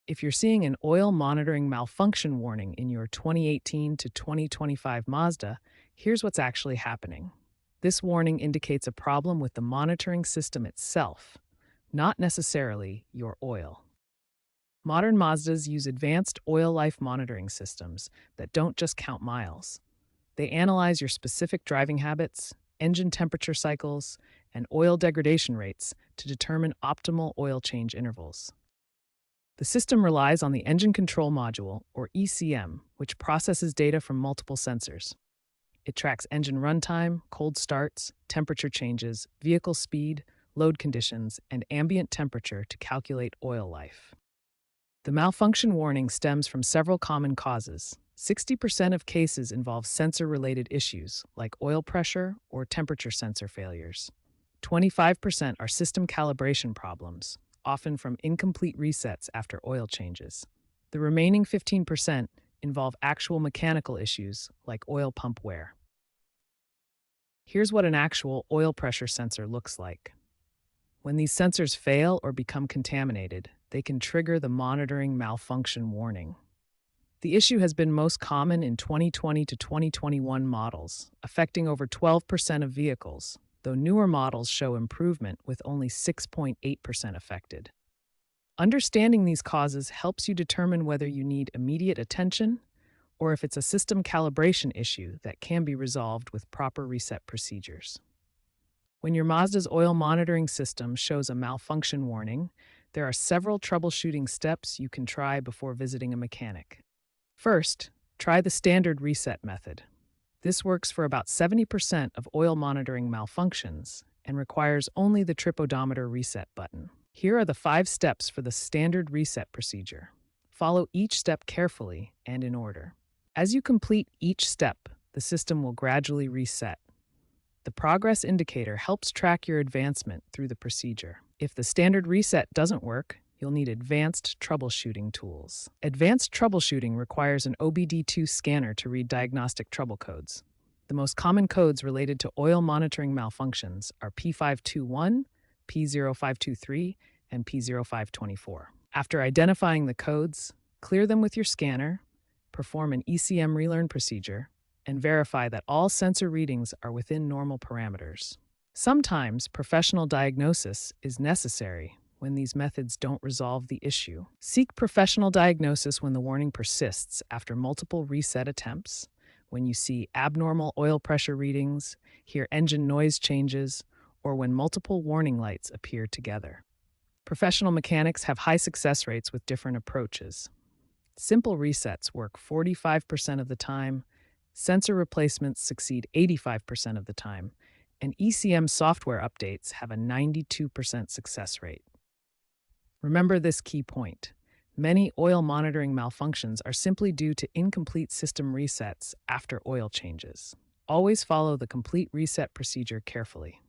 If you're seeing an oil monitoring malfunction warning in your 2018 to 2025 Mazda, here's what's actually happening. This warning indicates a problem with the monitoring system itself, not necessarily your oil. Modern Mazdas use advanced oil life monitoring systems that don't just count miles. They analyze your specific driving habits, engine temperature cycles, and oil degradation rates to determine optimal oil change intervals. The system relies on the Engine Control Module, or ECM, which processes data from multiple sensors. It tracks engine runtime, cold starts, temperature changes, vehicle speed, load conditions, and ambient temperature to calculate oil life. The malfunction warning stems from several common causes. 60% of cases involve sensor-related issues, like oil pressure or temperature sensor failures. 25% are system calibration problems, often from incomplete resets after oil changes. The remaining 15% involve actual mechanical issues, like oil pump wear. Here's what an actual oil pressure sensor looks like. When these sensors fail or become contaminated, they can trigger the monitoring malfunction warning. The issue has been most common in 2020 to 2021 models, affecting over 12% of vehicles, though newer models show improvement with only 6.8% affected. Understanding these causes helps you determine whether you need immediate attention or if it's a system calibration issue that can be resolved with proper reset procedures. When your Mazda's oil monitoring system shows a malfunction warning, there are several troubleshooting steps you can try before visiting a mechanic. First, try the standard reset method. This works for about 70% of oil monitoring malfunctions and requires only the trip odometer reset button. Here are the 5 steps for the standard reset procedure. Follow each step carefully and in order. As you complete each step, the system will gradually reset. The progress indicator helps track your advancement through the procedure. If the standard reset doesn't work, you'll need advanced troubleshooting tools. Advanced troubleshooting requires an OBD2 scanner to read diagnostic trouble codes. The most common codes related to oil monitoring malfunctions are P521, P0523, and P0524. After identifying the codes, clear them with your scanner, perform an ECM relearn procedure, and verify that all sensor readings are within normal parameters. Sometimes professional diagnosis is necessary when these methods don't resolve the issue. Seek professional diagnosis when the warning persists after multiple reset attempts, when you see abnormal oil pressure readings, hear engine noise changes, or when multiple warning lights appear together. Professional mechanics have high success rates with different approaches. Simple resets work 45% of the time, sensor replacements succeed 85% of the time, and ECM software updates have a 92% success rate. Remember this key point. Many oil monitoring malfunctions are simply due to incomplete system resets after oil changes. Always follow the complete reset procedure carefully.